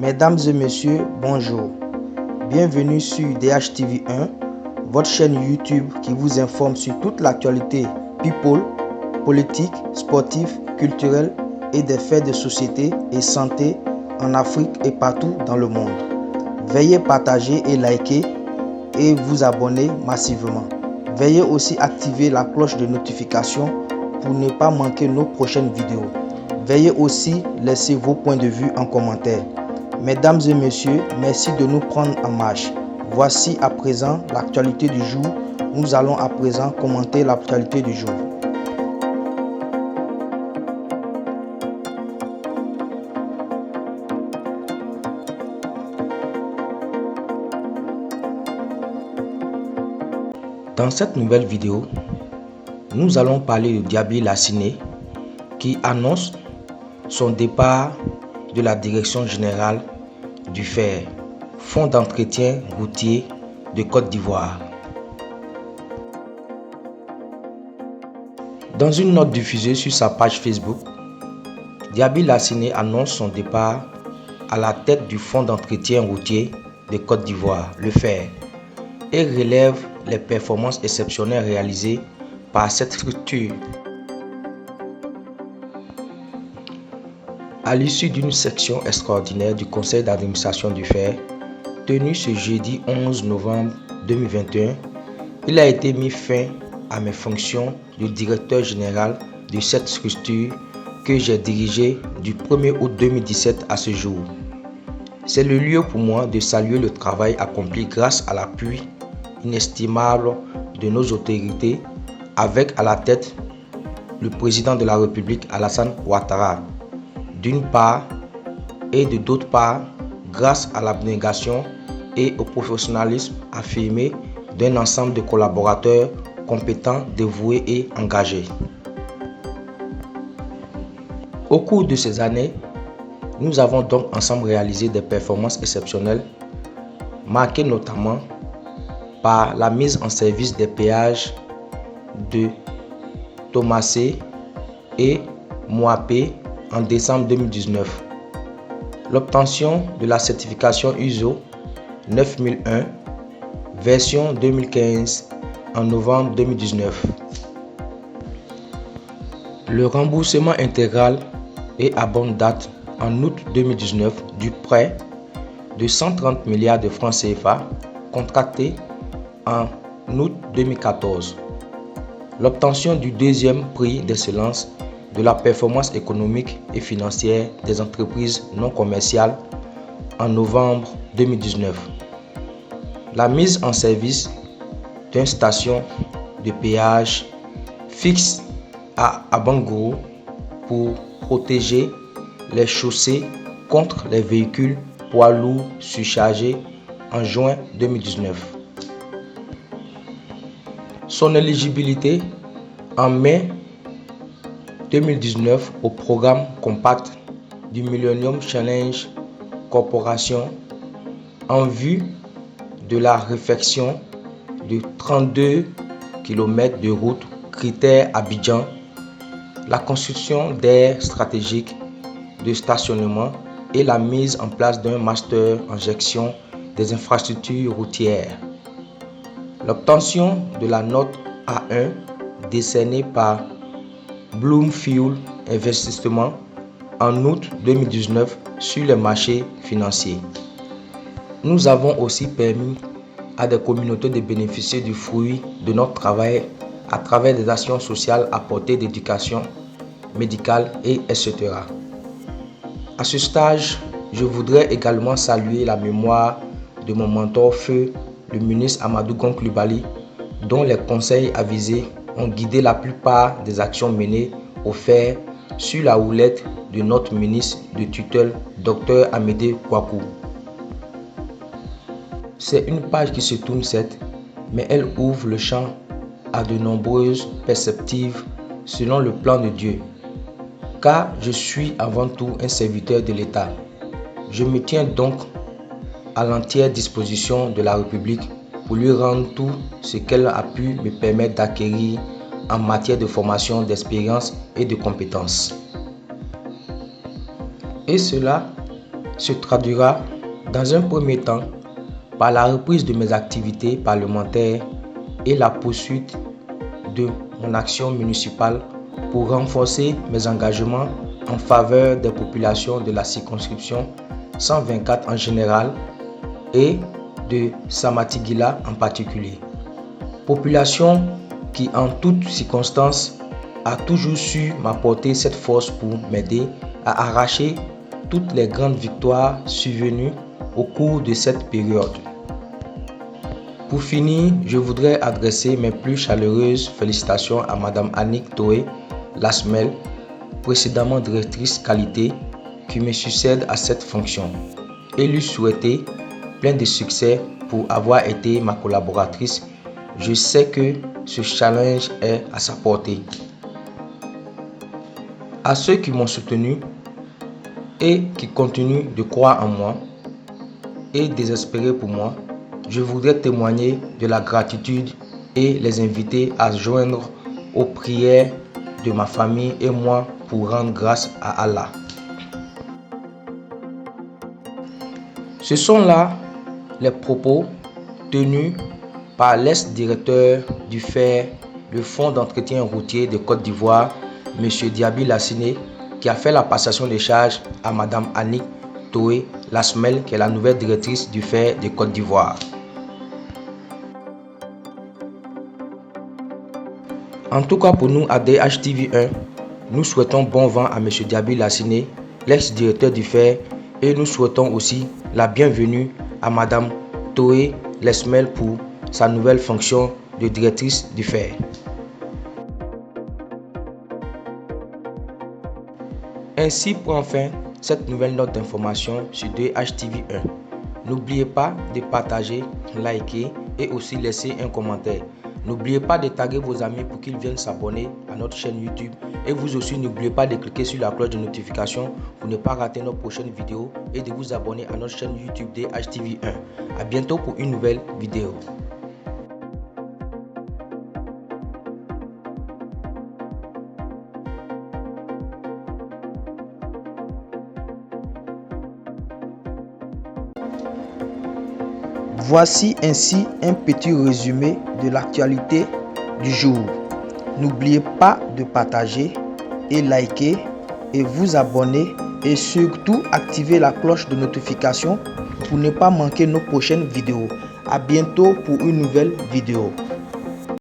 Mesdames et messieurs, bonjour. Bienvenue sur DHTV1, votre chaîne YouTube qui vous informe sur toute l'actualité people, politique, sportive, culturelle et des faits de société et santé en Afrique et partout dans le monde. Veuillez partager et liker et vous abonner massivement. Veuillez aussi activer la cloche de notification pour ne pas manquer nos prochaines vidéos. Veuillez aussi laisser vos points de vue en commentaire. Mesdames et messieurs, merci de nous prendre en marche. Voici à présent l'actualité du jour. Nous allons à présent commenter l'actualité du jour. Dans cette nouvelle vidéo, nous allons parler de Diaby Lassiné qui annonce son départ de la direction générale du FER, Fonds d'entretien routier de Côte d'Ivoire. Dans une note diffusée sur sa page Facebook, Diaby Lassiné annonce son départ à la tête du Fonds d'entretien routier de Côte d'Ivoire, le FER, et relève les performances exceptionnelles réalisées par cette structure. À l'issue d'une section extraordinaire du conseil d'administration du FER, tenue ce jeudi 11 novembre 2021, il a été mis fin à mes fonctions de directeur général de cette structure que j'ai dirigée du 1er août 2017 à ce jour. C'est le lieu pour moi de saluer le travail accompli grâce à l'appui inestimable de nos autorités, avec à la tête le président de la République Alassane Ouattara, d'une part, et de d'autre part, grâce à l'abnégation et au professionnalisme affirmé d'un ensemble de collaborateurs compétents, dévoués et engagés. Au cours de ces années, nous avons donc ensemble réalisé des performances exceptionnelles, marquées notamment par la mise en service des péages de Thomasé et Moapé en décembre 2019, l'obtention de la certification ISO 9001 version 2015 en novembre 2019, le remboursement intégral et à bonne date en août 2019 du prêt de 130 milliards de francs CFA contracté en août 2014, l'obtention du deuxième prix d'excellence de la performance économique et financière des entreprises non commerciales en novembre 2019, la mise en service d'une station de péage fixe à Abangourou pour protéger les chaussées contre les véhicules poids lourds surchargés en juin 2019. Son éligibilité en mai 2019 au programme Compact du Millennium Challenge Corporation en vue de la réfection de 32 km de route critère Abidjan, la construction d'aires stratégiques de stationnement et la mise en place d'un master en gestion des infrastructures routières. L'obtention de la note A1 décernée par Bloomfield Investissement en août 2019 sur les marchés financiers. Nous avons aussi permis à des communautés de bénéficier du fruit de notre travail à travers des actions sociales à portée d'éducation médicale et etc. À ce stage, je voudrais également saluer la mémoire de mon mentor feu, le ministre Amadou Gon Coulibaly, dont les conseils avisés ont guidé la plupart des actions menées au FER sur la houlette de notre ministre de tutelle, Dr Amédée Kouakou. C'est une page qui se tourne certes, mais elle ouvre le champ à de nombreuses perspectives selon le plan de Dieu. Car je suis avant tout un serviteur de l'État. Je me tiens donc à l'entière disposition de la République pour lui rendre tout ce qu'elle a pu me permettre d'acquérir en matière de formation, d'expérience et de compétences. Et cela se traduira dans un premier temps par la reprise de mes activités parlementaires et la poursuite de mon action municipale pour renforcer mes engagements en faveur des populations de la circonscription 124 en général et de Samatigila en particulier. Population qui en toutes circonstances a toujours su m'apporter cette force pour m'aider à arracher toutes les grandes victoires survenues au cours de cette période. Pour finir, je voudrais adresser mes plus chaleureuses félicitations à Madame Annick Toé Lasmel, précédemment directrice qualité, qui me succède à cette fonction, et lui souhaiter plein de succès pour avoir été ma collaboratrice. Je sais que ce challenge est à sa portée. À ceux qui m'ont soutenu et qui continuent de croire en moi et désespérer pour moi, je voudrais témoigner de la gratitude et les inviter à se joindre aux prières de ma famille et moi pour rendre grâce à Allah. Ce sont là les propos tenus par l'ex-directeur du FER, le Fonds d'entretien routier de Côte d'Ivoire, M. Diaby Lassiné, qui a fait la passation des charges à Mme Annick Toé Lasmel, qui est la nouvelle directrice du FER de Côte d'Ivoire. En tout cas, pour nous, à DHTV1, nous souhaitons bon vent à M. Diaby Lassiné, l'ex-directeur du FER, et nous souhaitons aussi la bienvenue à Mme Toé Lasmel pour sa nouvelle fonction de directrice du FER. Ainsi prend fin cette nouvelle note d'information sur DHTV1. N'oubliez pas de partager, liker et aussi laisser un commentaire. N'oubliez pas de taguer vos amis pour qu'ils viennent s'abonner à notre chaîne YouTube. Et vous aussi, n'oubliez pas de cliquer sur la cloche de notification pour ne pas rater nos prochaines vidéos et de vous abonner à notre chaîne YouTube DHTV1. A bientôt pour une nouvelle vidéo. Voici ainsi un petit résumé de l'actualité du jour. N'oubliez pas de partager et liker et vous abonner et surtout activer la cloche de notification pour ne pas manquer nos prochaines vidéos. À bientôt pour une nouvelle vidéo.